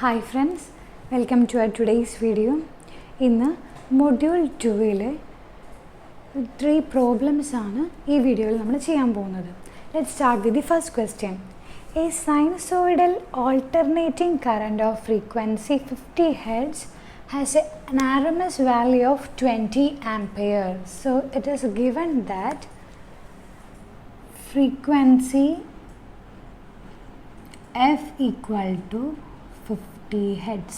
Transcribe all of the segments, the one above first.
Hi friends, welcome to our today's video. In module 2 3 problems ആണ് ഈ വീഡിയോയിൽ നമ്മൾ ചെയ്യാൻ പോകുന്നത്. Let's start with the first question. A sinusoidal alternating current of frequency 50 Hz has an RMS value of 20 ampere. So it is given that frequency f equal to 50 Hz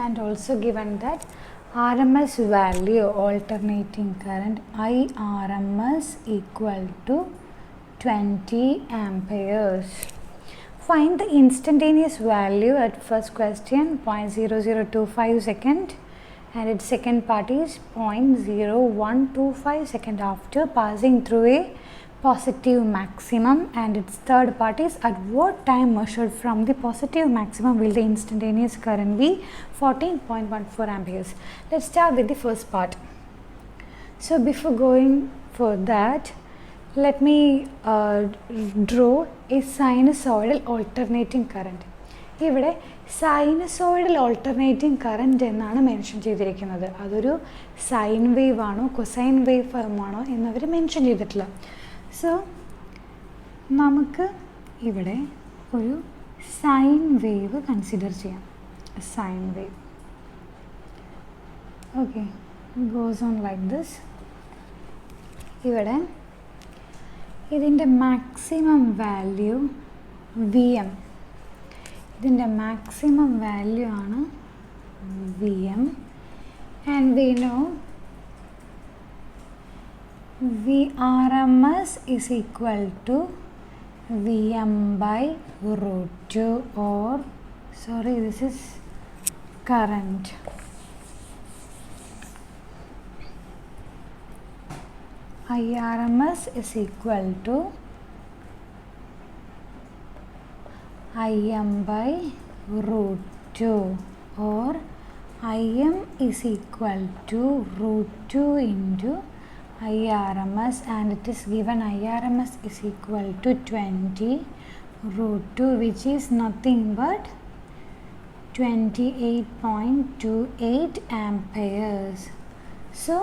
and also given that RMS value alternating current IRMS equal to 20 amperes. Find the instantaneous value at first question 0.0025 second and its second part is 0.0125 second after passing through a positive maximum, and its third part is at what time measured from the positive maximum will the instantaneous current be 14.14 amperes. Let's start with the first part. So before going for that, let me draw a sinusoidal alternating current. ഇവിടെ sinusoidal alternating current എന്നാണ് mention ചെയ്തിരിക്കുന്നത്. അതൊരു sine wave ആണോ cosine wave ഫോമാണോ എന്നവർ mention ചെയ്തിട്ടില്ല. So നമുക്ക് ഇവിടെ ഒരു സൈൻ വേവ് കൺസിഡർ ചെയ്യാം. Sine wave okay goes on like this. ഇവിടെ ഇതിൻ്റെ മാക്സിമം വാല്യൂ വി എം, ഇതിൻ്റെ മാക്സിമം വാല്യൂ ആണ് V M and we know VRMS is equal to Vm by root 2 or sorry this is current. IRMS is equal to Im by root 2 or Im is equal to root 2 into IRMS, and it is given IRMS is equal to 20 root 2 which is nothing but 28.28 amperes. So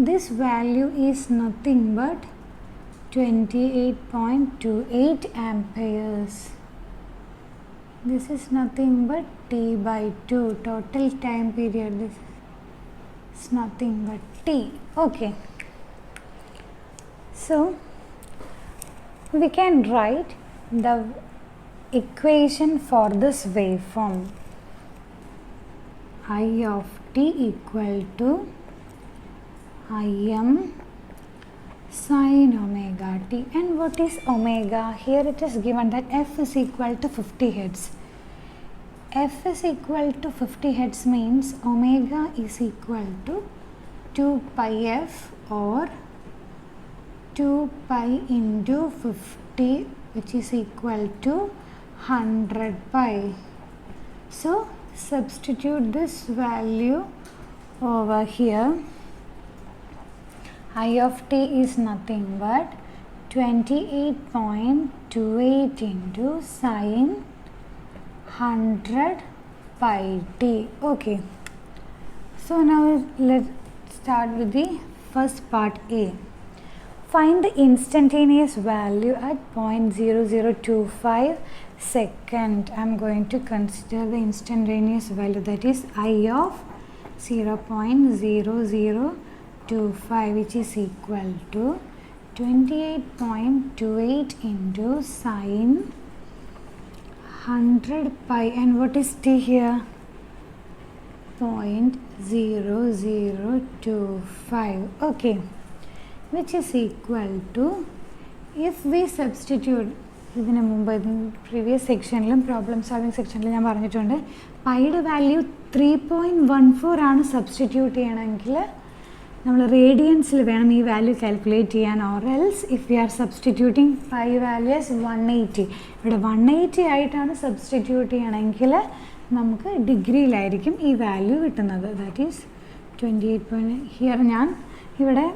this value is nothing but 28.28 amperes. This is nothing but T by 2 total time period. This is nothing but T. Okay. So we can write the equation for this waveform. I of t equal to Im sin omega t. And what is omega? Here it is given that f is equal to 50 Hz. F is equal to 50 Hz means omega is equal to 2 pi f or 2 pi into 50 which is equal to 100 pi. So substitute this value over here. I of t is nothing but 28.28 into sin 100 pi t. Okay. So now let's start with the first part A. Find the instantaneous value at 0.0025 second. I am going to consider the instantaneous value, that is I of 0.0025 which is equal to 28.28 into sin 100 pi, and what is t here? 0.0025. okay, which is equal to, if we substitute, ഇതിന് മുമ്പ് previous സെക്ഷനിലും problem solving സെക്ഷനിലും ഞാൻ പറഞ്ഞിട്ടുണ്ട് പൈയുടെ value 3.14 ആണ്. Substitute ചെയ്യണമെങ്കിൽ നമ്മൾ റേഡിയൻസിൽ വേണം ഈ വാല്യൂ കാൽക്കുലേറ്റ് ചെയ്യാൻ, or else if we are substituting pi values 180, ഇവിടെ 180 ആയിട്ടാണ് സബ്സ്റ്റിറ്റ്യൂട്ട് ചെയ്യണമെങ്കിൽ നമുക്ക് ഡിഗ്രിയിലായിരിക്കും ഈ വാല്യൂ കിട്ടുന്നത്. That is 28. ഹിയർ ഞാൻ ഇവിടെ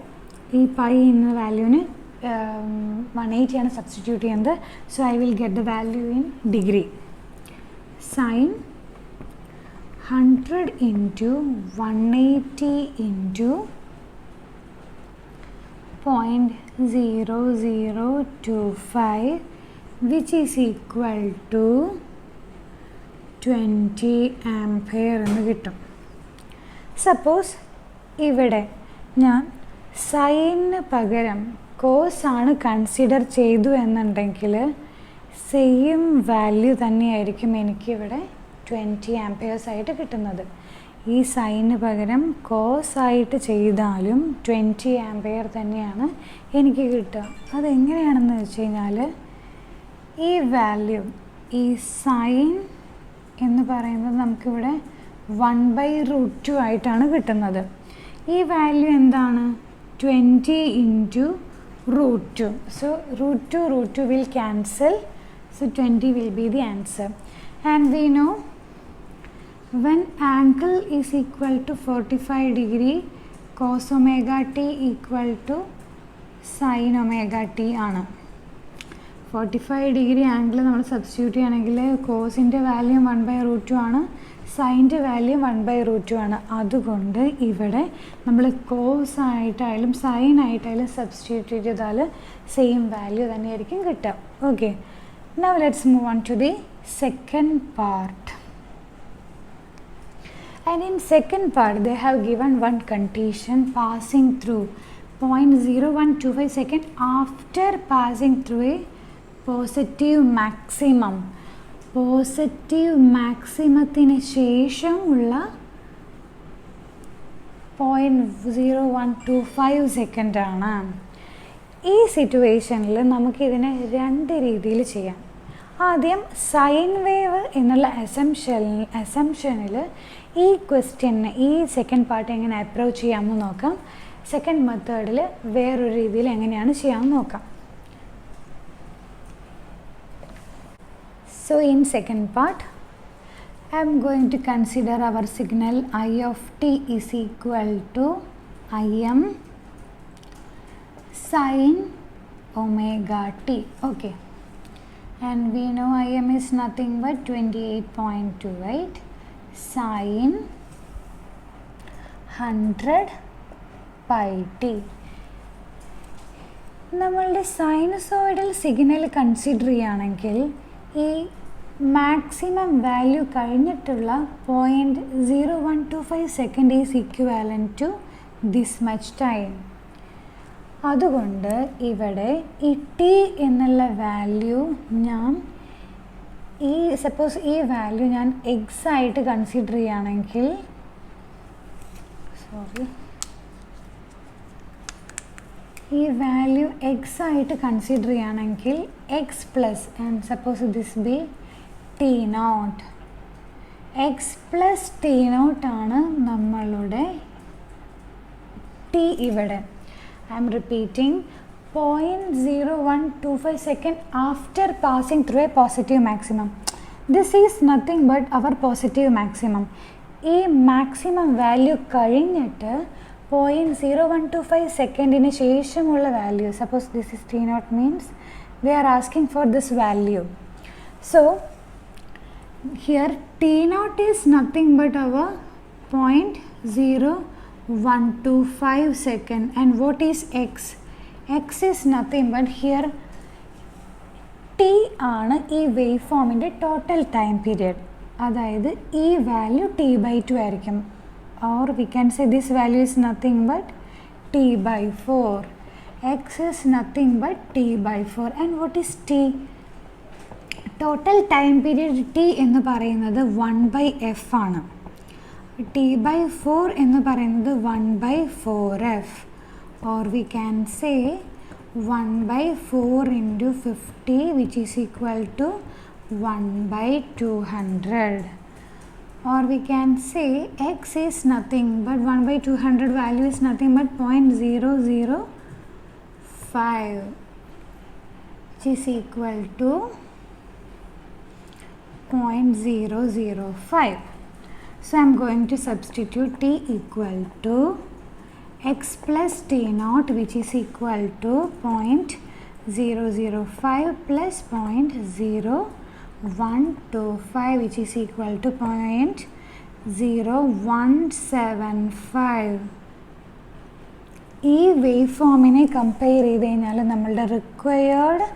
ഈ പൈ എന്ന വാല്യൂവിന് 180 ആണ് സബ്സ്റ്റിറ്റ്യൂട്ട് ചെയ്യുന്നത്. So I will get the value in degree. Sine 100 into 180 into 0.0025 which is equal to 20 ampere എന്ന് കിട്ടും. സപ്പോസ് ഇവിടെ ഞാൻ സൈനിന് പകരം കോസ് ആണ് കൺസിഡർ ചെയ്തു എന്നുണ്ടെങ്കിൽ സെയിം വാല്യൂ തന്നെയായിരിക്കും എനിക്കിവിടെ 20 ആംപിയേഴ്സ് ആയിട്ട് കിട്ടുന്നത്. ഈ സൈനിന് പകരം കോസ് ആയിട്ട് ചെയ്താലും 20 ആംപിയർ തന്നെയാണ് എനിക്ക് കിട്ടുക. അതെങ്ങനെയാണെന്ന് വെച്ച് കഴിഞ്ഞാൽ ഈ വാല്യൂ, ഈ സൈൻ എന്ന് പറയുന്നത് നമുക്കിവിടെ 1/√2 ആയിട്ടാണ് കിട്ടുന്നത്. ഈ വാല്യൂ എന്താണ്? 20 into √2. So √2 will cancel. So 20 will be the answer. And we know when angle is equal to 45 degree, cos omega t equal to sin omega t ആണ്. 45 ഡിഗ്രി ആംഗിൾ നമ്മൾ സബ്സ്റ്റിറ്റ്യൂട്ട് ചെയ്യുകയാണെങ്കിൽ കോസിൻ്റെ വാല്യൂ 1/√2 ആണ്, സൈൻ്റെ value 1/√2 ആണ്. അതുകൊണ്ട് ഇവിടെ നമ്മൾ cos ആയിട്ടായാലും sine ആയിട്ടായാലും സബ്സ്റ്റിറ്റ്യൂട്ട് ചെയ്താൽ സെയിം വാല്യൂ തന്നെയായിരിക്കും കിട്ടുക. Okay, now let's move on to the second part. And in second part they have given one condition passing through 0.0125 second after passing through a positive maximum. Positive മാക്സിമത്തിന് ശേഷമുള്ള 0.0125 സെക്കൻഡാണ്. ഈ സിറ്റുവേഷനിൽ നമുക്കിതിനെ രണ്ട് രീതിയിൽ ചെയ്യാം. ആദ്യം സൈൻ വേവ് എന്നുള്ള അസംഷനിൽ ഈ ക്വസ്റ്റ്യന് ഈ സെക്കൻഡ് പാർട്ട് എങ്ങനെ അപ്രോച്ച് ചെയ്യാമെന്ന് നോക്കാം. സെക്കൻഡ് മെത്തേഡിൽ വേറൊരു രീതിയിൽ എങ്ങനെയാണ് ചെയ്യാമെന്ന് നോക്കാം. So in second part I am going to consider our signal I of t is equal to Im sin omega t. Okay, and we know Im is nothing but 28.28 sin 100 pi t. നമ്മളുടെ sinusoidal signal consider ചെയ്യുകയാണെങ്കിൽ ഈ maximum value കഴിഞ്ഞിട്ടുള്ള 0.0125 second is equivalent to this much time. അതുകൊണ്ട് ഇവിടെ ഈ T എന്നുള്ള value ഞാൻ suppose ഈ വാല്യൂ ഞാൻ എക്സ് ആയിട്ട് കൺസിഡർ ചെയ്യുകയാണെങ്കിൽ ഈ വാല്യൂ എക്സ് ആയിട്ട് കൺസിഡർ ചെയ്യുകയാണെങ്കിൽ x plus and suppose this be t naught, x plus t naught ആണ് നമ്മളുടെ ടി. ഇവിടെ I'm repeating 0.0125 second after passing through a positive maximum. This is nothing but our positive maximum. ഈ maximum value കഴിഞ്ഞിട്ട് 0.0125 സെക്കൻഡിന് ശേഷമുള്ള value, suppose this is t naught means they are asking for this value. So here t naught is nothing but our 0.0125 second. And what is x? X is nothing but here t ആണ് ഈ wave ഫോമിൻ്റെ total time period. അതായത് ഈ value t/2 ആയിരിക്കും. or we can say this value is nothing but t/4. x is nothing but t/4. and what is t? total time period t എന്ന് പറയുന്നത് 1/f ആണ്. t/4 എന്ന് പറയുന്നത് 1/4f, or we can say 1/4 into 50 which is equal to 1/200. or we can say x is nothing but 1/200 value is nothing but 0.005 which is equal to 0.005. so I am going to substitute t equal to x plus t naught which is equal to 0.005 plus 0.0125 which is equal to 0.175. ഈ wave ഫോമിനെ compare ചെയ്ത് കഴിഞ്ഞാൽ നമ്മളുടെ required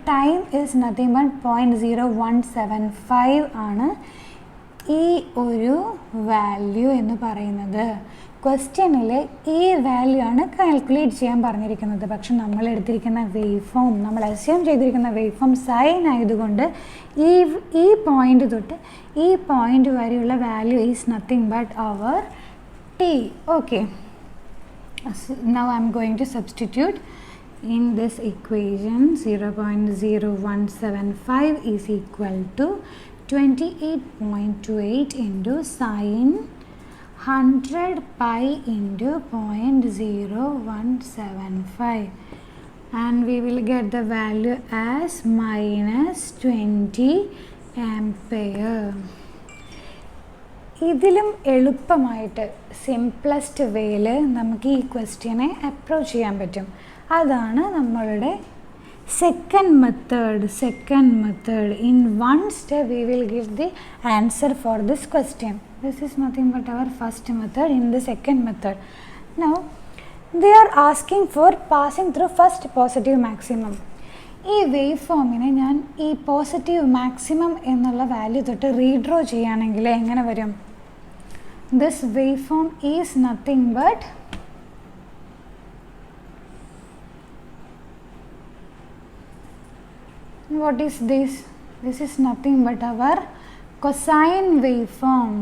time is nothing but 0.0175 ആണ് ഈ ഒരു value എന്ന് പറയുന്നത്. ക്വസ്റ്റ്യനിൽ ഈ വാല്യൂ ആണ് കാൽക്കുലേറ്റ് ചെയ്യാൻ പറഞ്ഞിരിക്കുന്നത്. പക്ഷെ നമ്മൾ എടുത്തിരിക്കുന്ന വേവ് ഫോം, നമ്മൾ അസ്യൂം ചെയ്തിരിക്കുന്ന വേവ് ഫോം സൈൻ ആയതുകൊണ്ട് ഈ പോയിന്റ് തൊട്ട് ഈ പോയിന്റ് വരെയുള്ള value is nothing but our t. Okay, now I am going to substitute in this equation. 0.0175 is equal to 28.28 into sin 100 pi into 0.0175, and we will get the value as minus 20 ampere. ഇതിലും എളുപ്പമായിട്ട് simplest വേയിൽ നമുക്ക് ഈ ക്വസ്റ്റ്യനെ approach ചെയ്യാൻ പറ്റും. അതാണ് നമ്മളുടെ second method. In one step we will give the answer for this question. This is nothing but our first method. In the second method now they are asking for passing through first positive maximum. ഈ wave ഫോമിനെ ഞാൻ ഈ positive maximum എന്നുള്ള value തൊട്ട് redraw ചെയ്യുകയാണെങ്കിൽ എങ്ങനെ വരും? This waveform is nothing but what is this? This is nothing but our cosine waveform.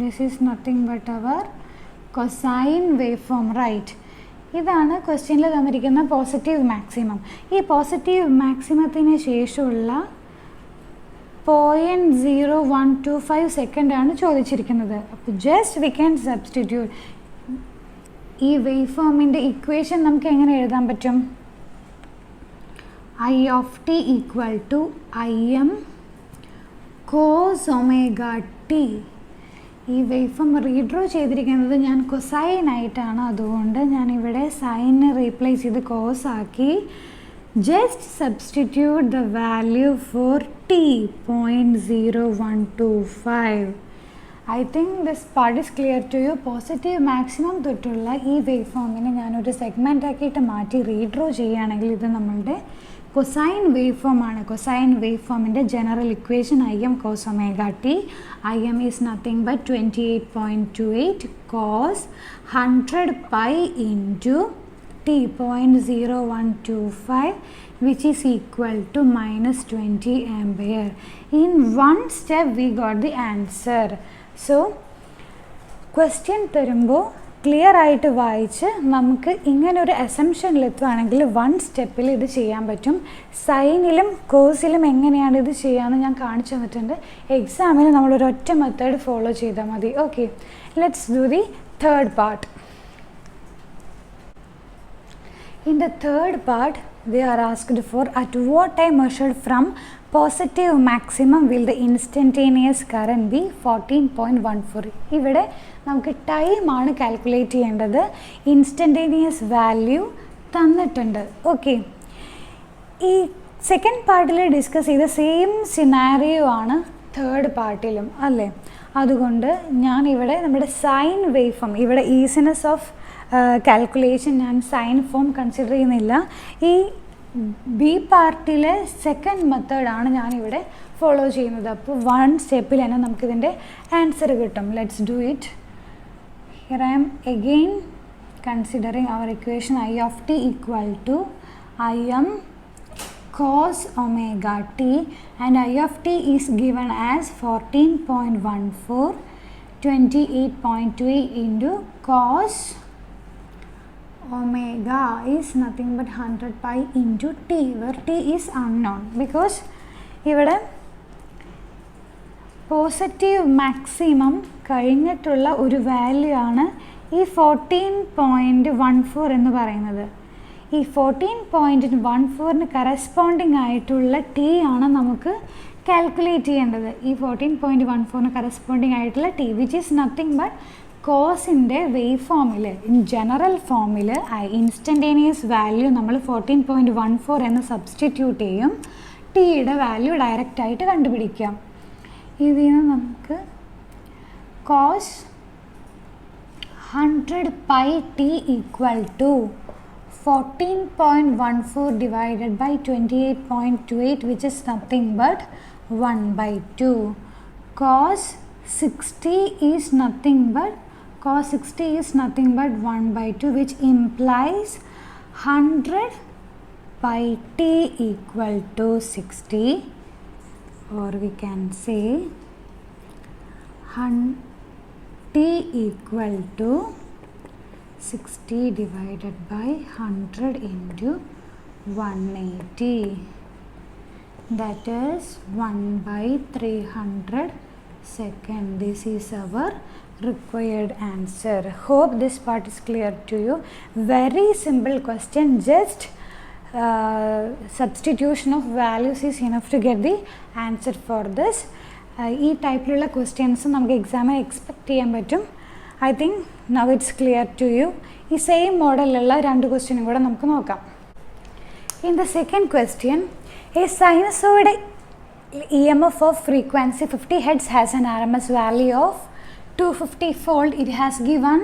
This is nothing but our cosine waveform, right? ഇതാണ് ക്വസ്റ്റ്യനിൽ തന്നിരിക്കുന്ന പോസിറ്റീവ് മാക്സിമം. ഈ പോസിറ്റീവ് മാക്സിമത്തിന് ശേഷമുള്ള 0.0125 സെക്കൻഡാണ് ചോദിച്ചിരിക്കുന്നത്. അപ്പോൾ ജസ്റ്റ് വി ക്യാൻ സബ്സ്റ്റിറ്റ്യൂട്ട്. ഈ വേവ് ഫോമിൻ്റെ ഇക്വേഷൻ നമുക്ക് എങ്ങനെ എഴുതാൻ പറ്റും? I of t equal to Im cos omega t. ഈ വേവ് ഫോം റീഡ്രോ ചെയ്തിരിക്കുന്നത് ഞാൻ കൊസൈൻ ആയിട്ടാണ്, അതുകൊണ്ട് ഞാൻ ഇവിടെ സൈനെ റീപ്ലേസ് ചെയ്ത് കോസ് ആക്കി. Just substitute the value for t, 0.0125. I think this part is clear to you. Positive maximum തൊട്ടുള്ള ഈ വേവ് ഫോമിനെ ഞാനൊരു സെഗ്മെൻ്റ് ആക്കിയിട്ട് മാറ്റി റീഡ്രോ ചെയ്യുകയാണെങ്കിൽ ഇത് നമ്മളുടെ കൊസൈൻ വേവ് ഫോം ആണ്. കൊസൈൻ വേവ് ഫോമിൻ്റെ general equation Im cos omega t. Im is nothing but 28.28 cos 100 pi into t, 0.0125, which is equal to minus 20 ampere. In one step we got the answer. So question തരുമ്പോൾ clear ആയിട്ട് വായിച്ച് നമുക്ക് ഇങ്ങനെ ഒരു അസംഷനിലെത്തുകയാണെങ്കിൽ one സ്റ്റെപ്പിൽ ഇത് ചെയ്യാൻ പറ്റും. സൈനിലും കോസിലും എങ്ങനെയാണ് ഇത് ചെയ്യാമെന്ന് ഞാൻ കാണിച്ചു തന്നിട്ടുണ്ട്. എക്സാമിന് നമ്മളൊരൊറ്റ മെത്തേഡ് ഫോളോ ചെയ്താൽ മതി. Okay, let's do the third part. In the third part, they are asked for at what time measured from positive maximum will the instantaneous current be 14.14. ഇവിടെ നമുക്ക് ടൈമാണ് കാൽക്കുലേറ്റ് ചെയ്യേണ്ടത്. ഇൻസ്റ്റൻറ്റേനിയസ് വാല്യൂ തന്നിട്ടുണ്ട്. Okay, ഈ second പാർട്ടിൽ discuss ചെയ്ത same scenario ആണ് third പാർട്ടിലും അല്ലേ? അതുകൊണ്ട് ഞാനിവിടെ നമ്മുടെ സൈൻ വേവ് ഫോം, ഇവിടെ ഈസിനെസ് ഓഫ് കാൽക്കുലേഷൻ ഞാൻ സൈൻ ഫോം കൺസിഡർ ചെയ്യുന്നില്ല. ഈ ബി പാർട്ടിലെ സെക്കൻഡ് മെത്തേഡാണ് ഞാനിവിടെ ഫോളോ ചെയ്യുന്നത്. അപ്പോൾ വൺ സ്റ്റെപ്പിൽ തന്നെ നമുക്കിതിൻ്റെ ആൻസർ കിട്ടും. Let's do it. Here I'm again considering our equation I of t equal to Im cos omega t, and I of t is given as 14.14, 28.2 into cos omega is nothing but 100 pi into t, where t is unknown because ഇവിടെ positive maximum കഴിഞ്ഞിട്ടുള്ള ഒരു value ആണ് ഈ 14.14 എന്ന് പറയുന്നത്. ഈ 14.14 corresponding ആയിട്ടുള്ള T ആണ് നമുക്ക് കാൽക്കുലേറ്റ് ചെയ്യേണ്ടത്. ഈ 14.14 കറസ്പോണ്ടിങ് ആയിട്ടുള്ള T which is nothing but കോസിൻ്റെ വേവ് ഫോമിൽ ഇൻ ജനറൽ ഫോമിൽ ഇൻസ്റ്റൻറ്റേനിയസ് വാല്യൂ നമ്മൾ 14.14 എന്ന് സബ്സ്റ്റിറ്റ്യൂട്ട് ചെയ്യും. ടിയുടെ വാല്യൂ ഡയറക്റ്റായിട്ട് കണ്ടുപിടിക്കാം. ഇതിൽ നിന്ന് നമുക്ക് cos 100 pi t equal to 14.14 divided by 28.28, which is nothing but 1 by 2. Cos 60 is nothing but 1 by 2, which implies 100 pi t equal to 60, or we can say t equal to 60 divided by 100 into 180, that is 1 by 300 second. This is our required answer. Hope this part is clear to you. Very simple question, just substitution of values is enough to get the answer for this. ഈ ടൈപ്പിലുള്ള questions നമുക്ക് എക്സാമിന് expect ചെയ്യാൻ പറ്റും. I think now it's clear to you. ഈ same മോഡലിലുള്ള 2 ക്വസ്റ്റ്യനും കൂടെ നമുക്ക് നോക്കാം. In the second question, a sinusoid EMF of frequency 50 Hz has an RMS value of 250 volt. It has given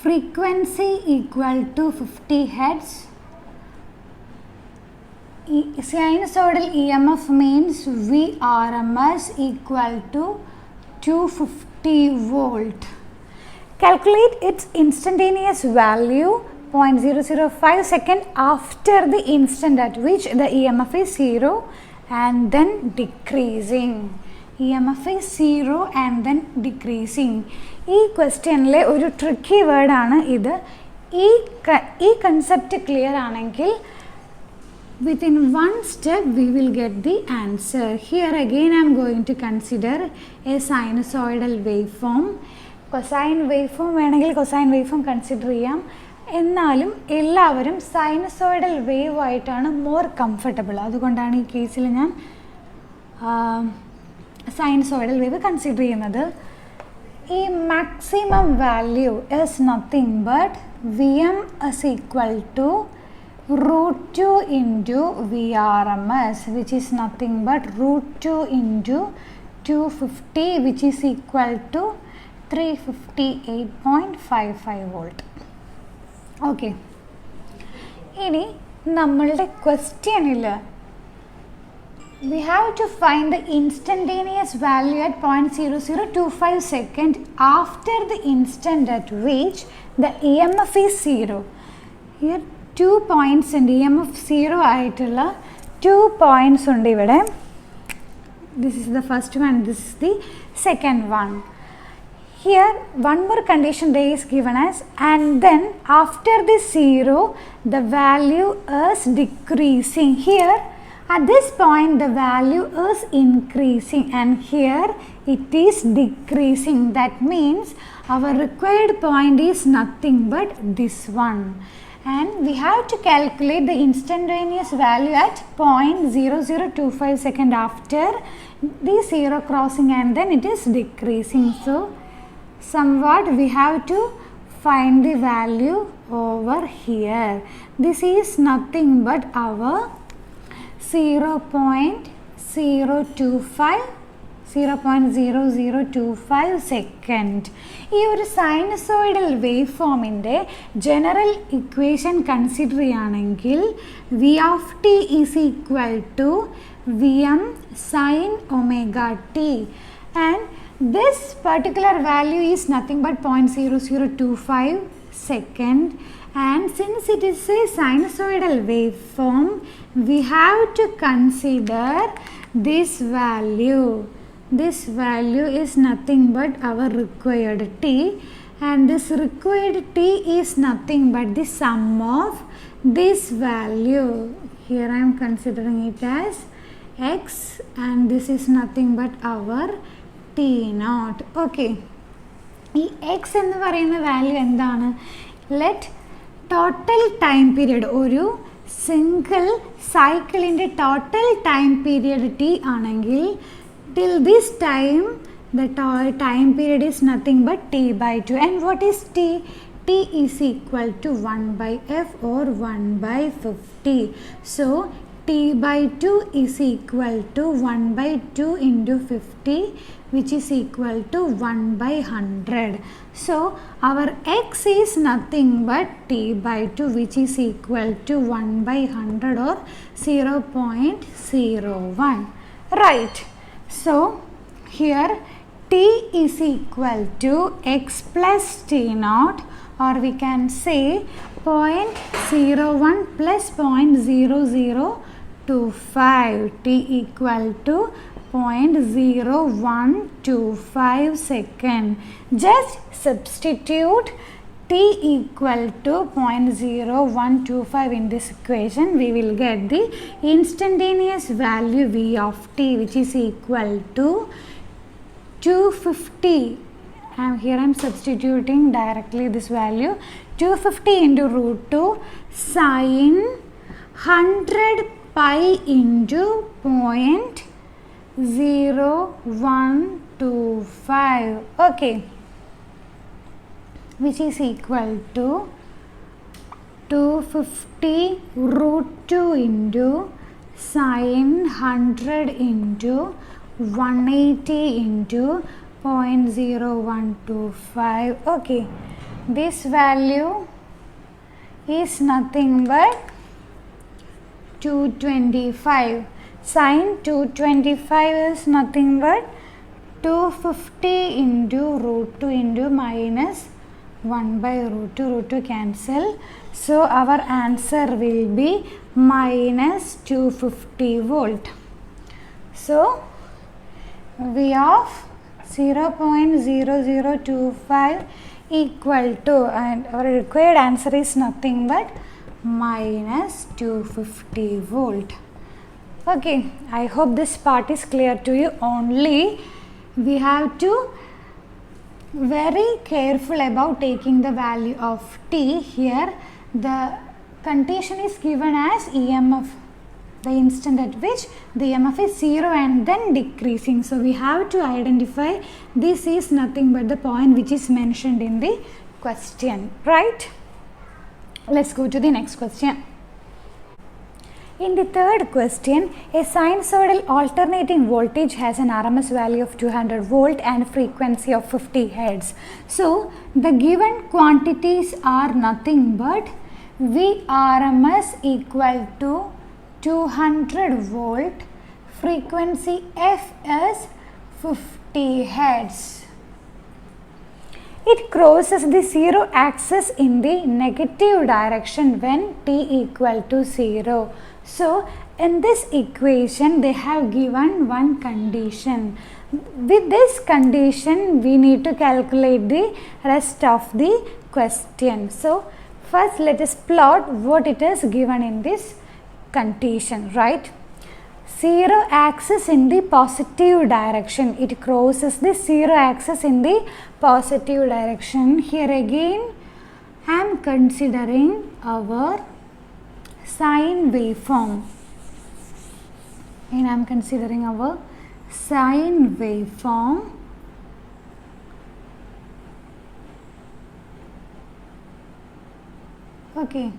frequency equal to 50 Hz. Sinusoidal EMF means VRMS equal to 250 volt. Calculate its instantaneous value 0.005 second after the instant at which the EMF is 0 and then decreasing. EMF is 0 and then decreasing. ഈ ക്വസ്റ്റ്യനിലെ ഒരു tricky വേർഡാണ് ഇത്. ഈ concept clear ആണെങ്കിൽ within one step we will get the answer. Here again I am going to consider a sinusoidal waveform. Cosine waveform വേണമെങ്കിൽ cosine waveform consider ചെയ്യാം. എന്നാലും എല്ലാവരും സൈനസോയിഡൽ വേവ് ആയിട്ടാണ് മോർ കംഫർട്ടബിൾ. അതുകൊണ്ടാണ് ഈ കേസിൽ ഞാൻ സൈനസോയിഡൽ വേവ് കൺസിഡർ ചെയ്യുന്നത്. ഈ maximum value is nothing but VM is equal to √2 into VRMS, which is nothing but √2 into 250, which is equal to 358.55 volt. Okay. ഇനി നമ്മളുടെ ക്വസ്റ്റ്യനിൽ we have to find the instantaneous value at 0.0025 second after the instant at which the EMF is 0. Here 2 points and EMF 0 ആയിട്ടുള്ള 2 points ഉണ്ട് ഇവിടെ. This is the first one, this is the second one. Here one more condition there is given as, and then after the 0 the value is decreasing. Here at this point the value is increasing and here it is decreasing. That means our required point is nothing but this one, and we have to calculate the instantaneous value at 0.0025 second after the 0 crossing, and then it is decreasing. So somewhat we have to find the value over here. This is nothing but our 0.0025 second. ഈ ഒരു sinusoidal wave ഫോമിൻ്റെ general equation consider ചെയ്യുകയാണെങ്കിൽ V of T is equal to VM sin omega t, and this particular value is nothing but 0.0025 second. And since it is a sinusoidal waveform, we have to consider this value. This value is nothing but our required t, and this required t is nothing but the sum of this value. Here I am considering it as x, and this is nothing but our t naught. Okay, ഈ x എന്ന് പറയുന്ന value എന്താണ്? Let total time period, ഒരു single സൈക്കിളിൻ്റെ total time period T ആണെങ്കിൽ till this time the time period is nothing but t by 2. And what is t? T is equal to 1 by f or 1 by 50. So t by 2 is equal to 1 by 2 into 50, which is equal to 1 by 100. So our x is nothing but t by 2, which is equal to 1 by 100 or 0.01. Right. So here t is equal to x plus t naught, or we can say 0.01 plus 0.0025, t equal to 0.0125 second. Just substitute t equal to 0.0125 in this equation. We will get the instantaneous value v of t, which is equal to 250. Here I am substituting directly this value, 250 into root 2 sine 100 pi into 0.0125, okay, which is equal to 250 root 2 into sine 100 into 180 into 0.0125. okay, this value is nothing but 225. Sine 225 is nothing but 250 into root 2 into minus 1 by root 2. Root 2 cancel. So our answer will be minus 250 volt. So V of 0.0025 equal to, and our required answer is nothing but minus 250 volt. Okay, I hope this part is clear to you. Only we have to very careful about taking the value of t. Here the condition is given as EMF, the instant at which the EMF is 0 and then decreasing. So we have to identify this is nothing but the point which is mentioned in the question, right? Let's go to the next question. In the third question, a sinusoidal alternating voltage has an RMS value of 200 volt and frequency of 50 Hz. So the given quantities are nothing but Vrms equal to 200 volt, frequency f is 50 Hz. It crosses the 0 axis in the negative direction when t equal to 0. So in this equation they have given one condition. With this condition we need to calculate the rest of the question. So first let us plot what it is given in this condition, right? 0 axis in the positive direction, it crosses the 0 axis in the positive direction. Here again I am considering our sine waveform, and I am considering our sine waveform. Okay,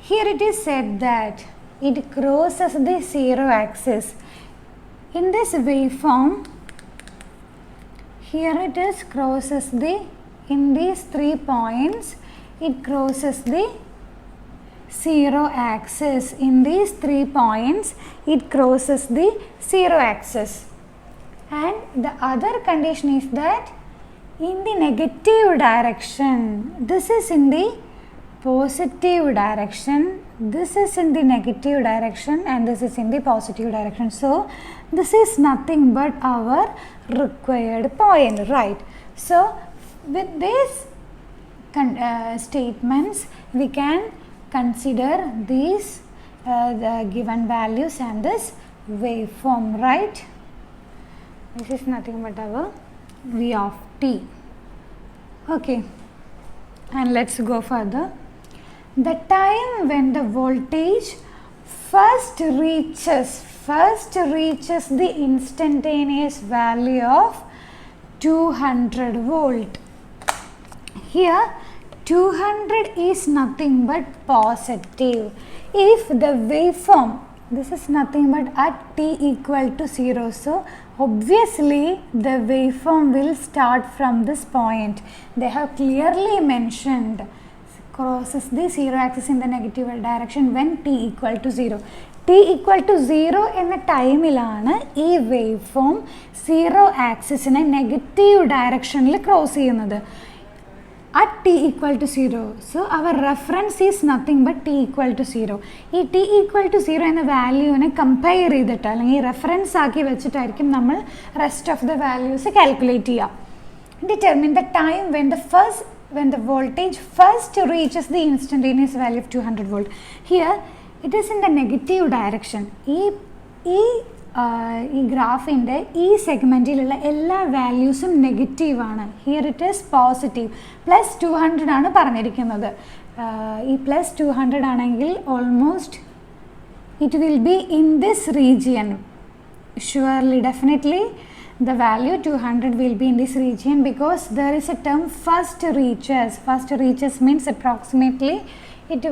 here it is said that it crosses the 0 axis. In this waveform, here it is crosses the, in these 3 points, it crosses the 0 axis. In these 3 points, it crosses the 0 axis. And the other condition is that in the negative direction, this is in the positive direction, this is in the negative direction, and this is in the positive direction. So this is nothing but our required point, right? So with these statements we can consider these the given values and this waveform, right? This is nothing but our V of t. Okay, and let's go further. The time when the voltage first reaches the instantaneous value of 200 volt. Here 200 is nothing but positive. If the waveform, this is nothing but at t equal to 0, so obviously the waveform will start from this point. They have clearly mentioned crosses the 0 axis in the negative direction when t equal to 0. t equal to 0 എന്ന ടൈമിലാണ് ഈ wave form 0 ആക്സിസിനെ negative ഡയറക്ഷനിൽ cross ചെയ്യുന്നത് at t equal to 0. So our reference is nothing but t equal to 0. ഈ t equal to 0 എന്ന വാല്യൂവിനെ compare ചെയ്തിട്ട് അല്ലെങ്കിൽ reference ആക്കി വെച്ചിട്ടായിരിക്കും നമ്മൾ rest of the values calculate ചെയ്യുക. Determine the time when the voltage first reaches the instantaneous value of 200 volt. Here it is in the negative direction. ഈ ഗ്രാഫിൻ്റെ ഈ സെഗ്മെൻറ്റിലുള്ള എല്ലാ വാല്യൂസും നെഗറ്റീവാണ്. Here it is positive. +200 ആണ് പറഞ്ഞിരിക്കുന്നത്. ഈ +200 ആണെങ്കിൽ almost it will be in this region. Surely, definitely the value 200 will be in this region because there is a term first reaches. First reaches means approximately it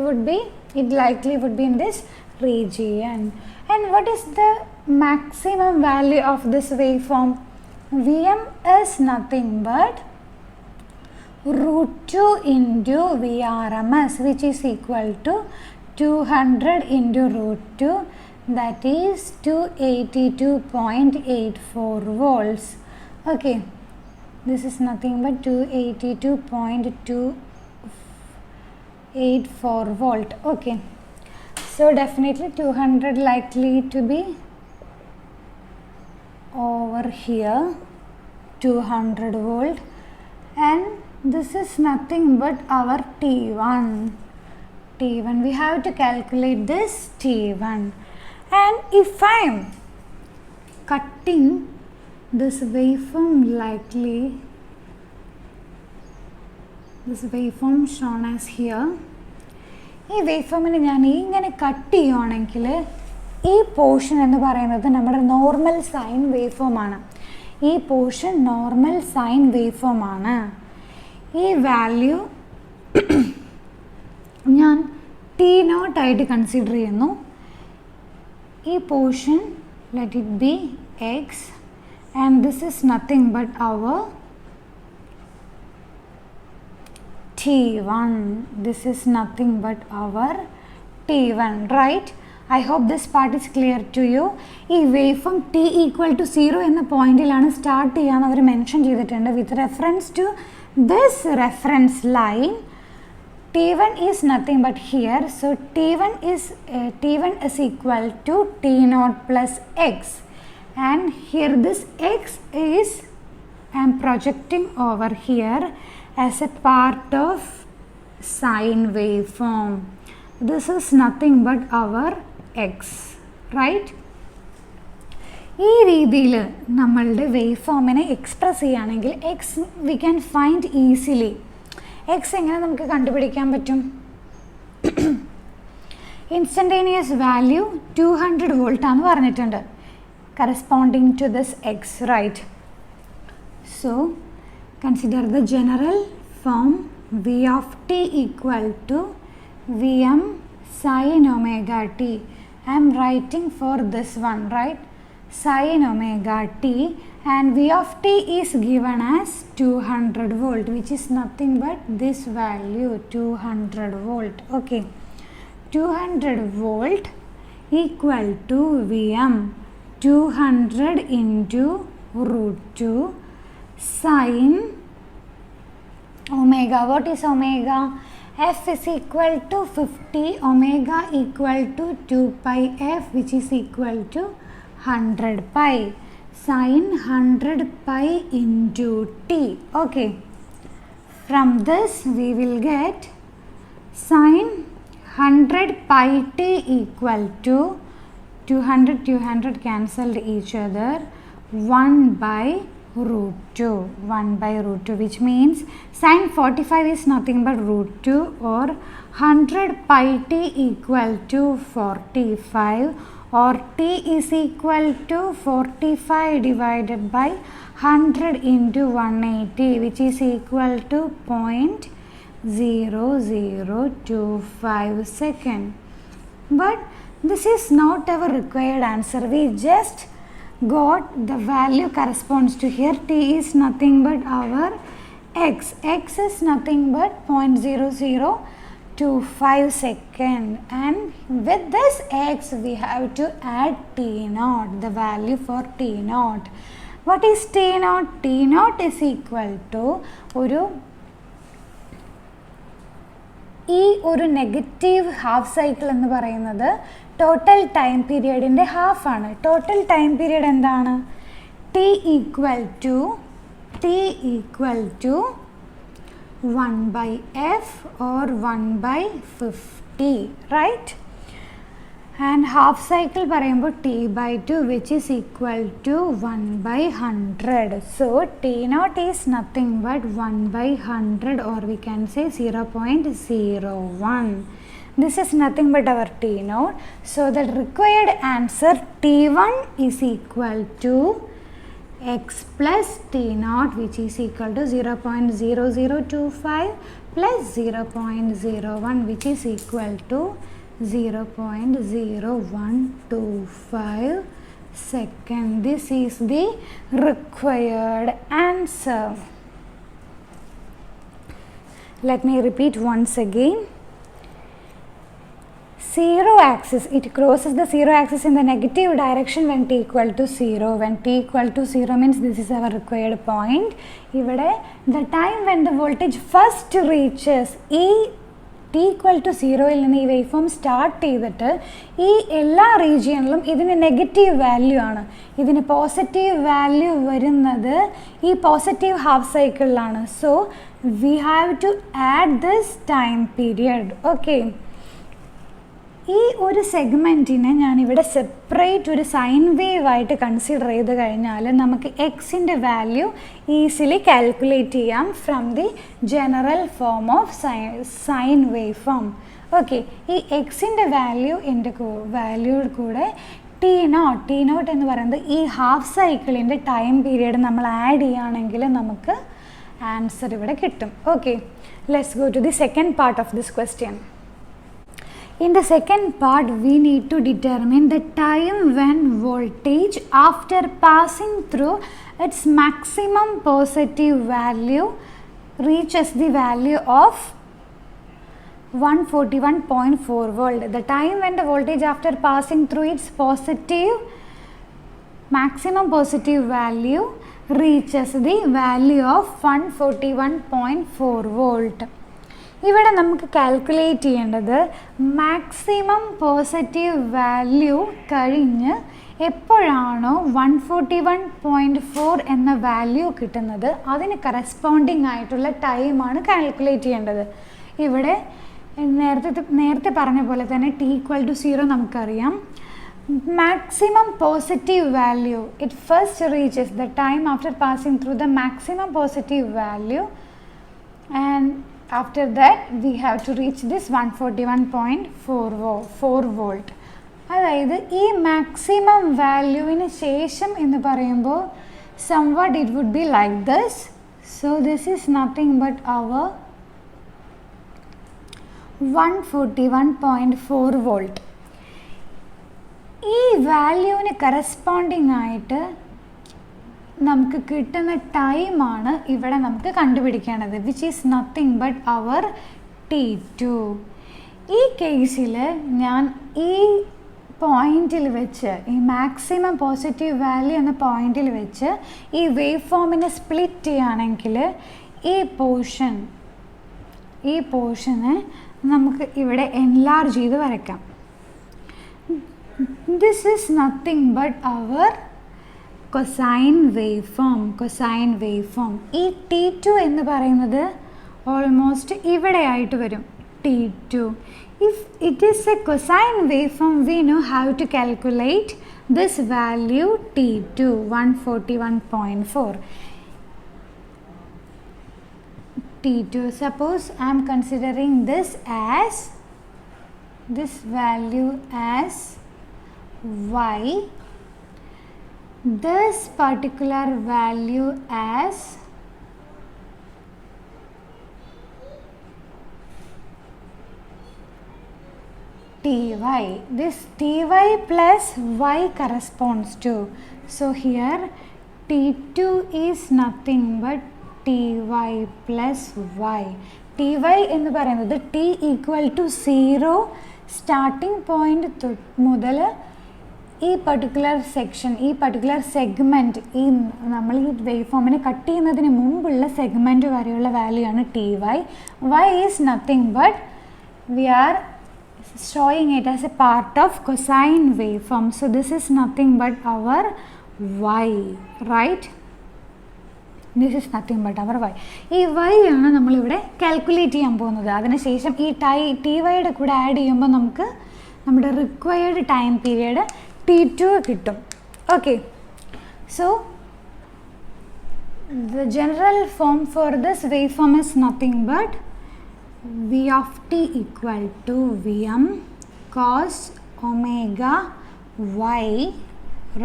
likely would be in this region. And what is the maximum value of this waveform? Vm is nothing but √2 into Vrms, which is equal to 200 into √2, that is 282.84 volts. Okay, this is nothing but 282.284 volt. Okay, so definitely 200 likely to be over here, 200 volt, and this is nothing but our T1. We have to calculate this T1. And if I am cutting this waveform likely, this waveform shown as here, ഈ വേവ്ഫോമിനെ ഞാൻ ഇങ്ങനെ cut ചെയ്യുകയാണെങ്കിൽ ഈ portion എന്ന് പറയുന്നത് നമ്മുടെ normal sign വേവ്ഫോമാണ്. ഈ portion normal sign വേവ്ഫോമാണ്. ഈ വാല്യൂ ഞാൻ T0 ആയിട്ട് കൺസിഡർ ചെയ്യുന്നു. ഈ portion let it be x, and this is nothing but our T1. This is nothing but our T1, right? I hope this part is clear to you. ഈ waveform t equal to 0 എന്ന പോയിന്റിലാണ് start ചെയ്യാൻ അവർ mention ചെയ്തിട്ടുണ്ട്. With reference to this reference line T1 is nothing but here, so T1 is equal to T0 plus x, and here this x is I am projecting over here as a part of sine waveform. This is nothing but our x, right? ഈ രീതിയിൽ നമ്മളുടെ വേവ്ഫോമിനെ express ചെയ്യുകയാണെങ്കിൽ X we can find easily. X എങ്ങനെ നമുക്ക് കണ്ടുപിടിക്കാൻ പറ്റും? Instantaneous value 200 volt ആണെന്ന് പറഞ്ഞിട്ടുണ്ട്, corresponding to this x, right? So consider the general form v of t equal to v m sine omega t. I am writing for this one, right? Sin omega t, and v of t is given as 200 volt, which is nothing but this value, 200 volt. Okay, 200 volt equal to Vm, 200 into √2 sin omega. What is omega? F is equal to 50, omega equal to 2 pi f, which is equal to 100 pi. Sin 100 pi into t. Okay, from this we will get sin 100 pi t equal to 200 cancelled each other, 1 by √2, 1 by √2, which means sin 45 is nothing but √2, or 100 pi t equal to 45, or t is equal to 45 divided by 100 into 180, which is equal to 0.0025 second. But this is not our required answer. We just got the value corresponds to here. T is nothing but our x. X is nothing but 0.0025 second, and with this x we have to add T naught, the value for T naught. What is T naught? T naught is equal to ഒരു negative half cycle എന്ന് പറയുന്നത് total time പീരിയഡിൻ്റെ ഹാഫാണ്. Total time period എന്താണ്? T equal to 1/f or 1/50, right? And half cycle പറയുമ്പോൾ t/2, which is equal to 1/100. So T naught is nothing but 1/100, or we can say 0.01. This is nothing but our T naught. So the required answer T1 is equal to x plus T naught, which is equal to 0.0025 plus 0.01, which is equal to 0.0125 second. This is the required answer. Let me repeat once again. Zero axis, it crosses the zero axis in the negative direction when t equal to 0. When t equal to 0 means this is our required point. Here the time when the voltage first reaches t equal to 0 ൽ നിന്ന് ഈ wave form start ചെയ്തിട്ട് ഈ എല്ലാ റീജിയനിലും ഇതിന് negative value ആണ്. ഇതിന് positive value വരുന്നത് ഈ പോസിറ്റീവ് ഹാഫ് സൈക്കിളിലാണ്. So we have to add this time period. Okay, ഈ ഒരു സെഗ്മെൻറ്റിനെ ഞാനിവിടെ സെപ്പറേറ്റ് ഒരു സൈൻ വേവ് ആയിട്ട് കൺസിഡർ ചെയ്ത് കഴിഞ്ഞാൽ നമുക്ക് എക്സിൻ്റെ വാല്യൂ ഈസിലി കാൽക്കുലേറ്റ് ചെയ്യാം from the general form of sine wave form. Okay, ഈ എക്സിൻ്റെ വാല്യൂ എൻ്റെ വാല്യൂയുടെ കൂടെ ടി നോട്ട് എന്ന് പറയുന്നത് ഈ ഹാഫ് സൈക്കിളിൻ്റെ ടൈം പീരിയഡ് നമ്മൾ ആഡ് ചെയ്യുകയാണെങ്കിൽ നമുക്ക് ആൻസർ ഇവിടെ കിട്ടും. Okay, let's go to the second part of this question. In the second part, we need to determine the time when voltage after passing through its maximum positive value reaches the value of 141.4 volt. The time when the voltage after passing through its maximum positive value reaches the value of 141.4 volt. ഇവിടെ നമുക്ക് calculate ചെയ്യേണ്ടത് maximum positive value കഴിഞ്ഞ് എപ്പോഴാണോ 141.4 എന്ന value കിട്ടുന്നത് അതിന് corresponding ആയിട്ടുള്ള ടൈമാണ് കാൽക്കുലേറ്റ് ചെയ്യേണ്ടത്. ഇവിടെ നേരത്തെ പറഞ്ഞ പോലെ തന്നെ t equal to 0 നമുക്കറിയാം. maximum positive value, it first reaches the time after passing through the maximum positive value, and after that we have to reach this 141.4 volt. അതായത് ഈ മാക്സിമം വാല്യൂവിന് ശേഷം എന്ന് പറയുമ്പോൾ somewhat it would be like this. So this is nothing but our 141.4 volt. ഈ വാല്യൂവിന് corresponding ആയിട്ട് നമുക്ക് കിട്ടുന്ന ടൈമാണ് ഇവിടെ നമുക്ക് കണ്ടുപിടിക്കേണ്ടത്, which is nothing but our T2. ഈ കേസിൽ ഞാൻ ഈ പോയിന്റിൽ വെച്ച് ഈ മാക്സിമം പോസിറ്റീവ് വാല്യൂ എന്ന പോയിന്റിൽ വെച്ച് ഈ വേവ് ഫോമിനെ സ്പ്ലിറ്റ് ചെയ്യുകയാണെങ്കിൽ ഈ പോർഷനെ നമുക്ക് ഇവിടെ എൻലാർജ് ചെയ്ത് വരയ്ക്കാം. This is nothing but our cosine waveform. ഈ T2 എന്ന് പറയുന്നത് ഓൾമോസ്റ്റ് ഇവിടെ ആയിട്ട് വരും T2. If it is a cosine waveform, we know how to calculate this value T2, 141.4. T2, suppose I am considering this value as y, this particular value as ty. This ty plus y corresponds to, so here t2 is nothing but ty plus y. ty എന്ന് പറയുന്നത് t equal to 0 starting point മുതൽ ഈ particular section, ഈ particular segment, ഈ നമ്മൾ ഈ wave ഫോമിനെ cut ചെയ്യുന്നതിന് മുമ്പുള്ള സെഗ്മെൻറ്റ് വരെയുള്ള വാല്യൂ ആണ് ty. y is nothing but we are showing it as a part of cosine waveform, so this is nothing but our y, right? This is nothing but our y. ഈ y ആണ് നമ്മളിവിടെ calculate ചെയ്യാൻ പോകുന്നത്. അതിനുശേഷം ഈ ty യുടെ കൂടെ add ചെയ്യുമ്പോൾ നമുക്ക് നമ്മുടെ റിക്വയർഡ് ടൈം പീരിയഡ് t2 കിട്ടും. Okay, so the general form for this waveform is nothing but v of t equal to vm cos omega y,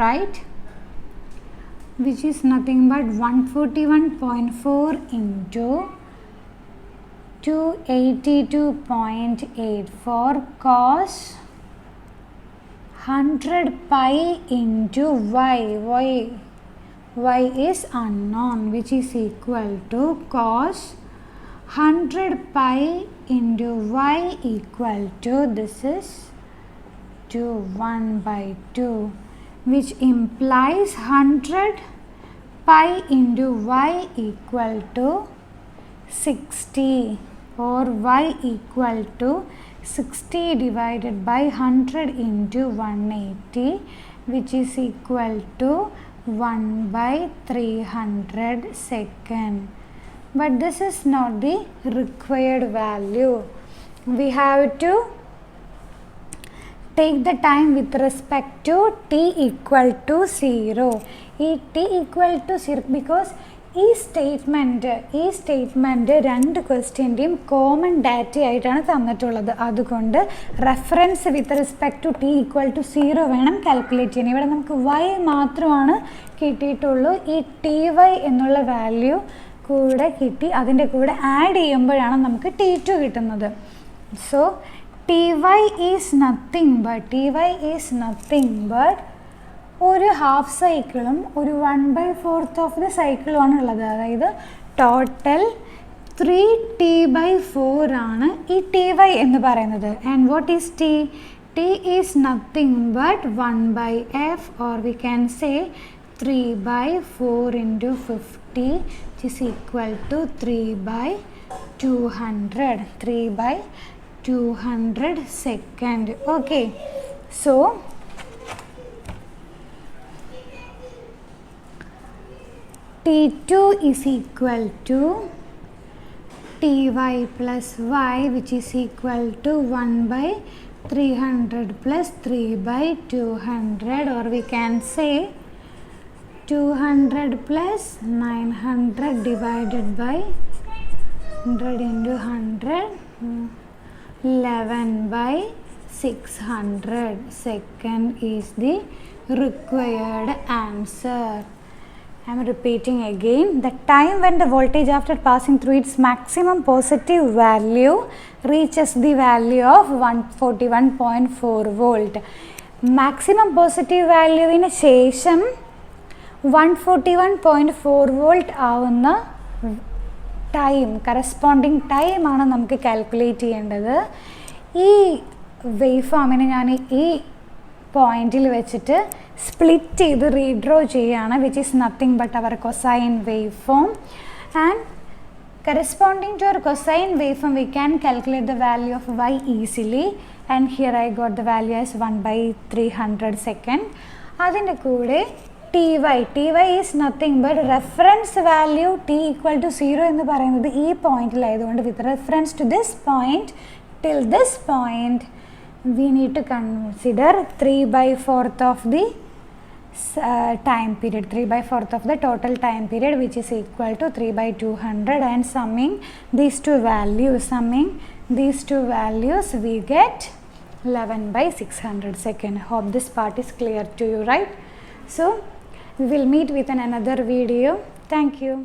right, which is nothing but 141.4 into 282.84 cos 100 pi into y is unknown, which is equal to cos 100 pi into y equal to, this is 1/2, which implies 100 pi into y equal to 60, or y equal to 60 divided by 100 into 180, which is equal to 1/300 second. But this is not the required value. We have to take the time with respect to t equal to 0. ഈ t equal to 0 because ഈ statement രണ്ട് ക്വസ്റ്റ്യൻ്റെയും common data ആയിട്ടാണ് തന്നിട്ടുള്ളത്. അതുകൊണ്ട് reference with respect to t equal to 0 വേണം calculate ചെയ്യാൻ. ഇവിടെ നമുക്ക് y മാത്രമാണ് കിട്ടിയിട്ടുള്ളൂ. ഈ ty എന്നുള്ള വാല്യൂ കൂടെ കിട്ടി, അതിൻ്റെ കൂടെ ആഡ് ചെയ്യുമ്പോഴാണ് നമുക്ക് t2 കിട്ടുന്നത്. So ty is nothing but ഒരു ഹാഫ് സൈക്കിളും ഒരു 1/4 ഓഫ് ദി സൈക്കിളുമാണ് ഉള്ളത്. അതായത് ടോട്ടൽ 3t/4 ആണ് ഈ ty എന്ന് പറയുന്നത്. And what is t? t is nothing but 1/f, or we can say 3/4 into 50, which is equal to 3/200 second. Okay, so t2 is equal to ty plus y, which is equal to 1/300 plus 3/200, or we can say 200 plus 900 divided by 100 into 100, 11/600 second is the required answer. I am repeating again, the time when the voltage after passing through its maximum positive value reaches the value of 141.4 volt. Maximum positive value in ശേഷം 141.4 volt ആവുന്ന time, corresponding ടൈമാണ് നമുക്ക് calculate ചെയ്യേണ്ടത്. ഈ wave ഫോമിനെ ഞാൻ ഈ പോയിന്റിൽ വെച്ചിട്ട് സ്പ്ലിറ്റ് ചെയ്ത് റീഡ്രോ ചെയ്യുകയാണ്, which is nothing but our cosine wave form. And corresponding to our cosine wave form we can calculate the value of y easily. And here I got the value as 1/300 second. അതിൻ്റെ കൂടെ ty is nothing but reference value t equal to 0 എന്ന് പറയുന്നത് ഈ പോയിന്റിലായതുകൊണ്ട് with reference to this point till this point we need to consider 3/4 of the time period, 3/4 of the total time period, which is equal to 3/200, and summing these two values we get 11/600 second. Hope this part is clear to you, right? So we will meet with another video. Thank you.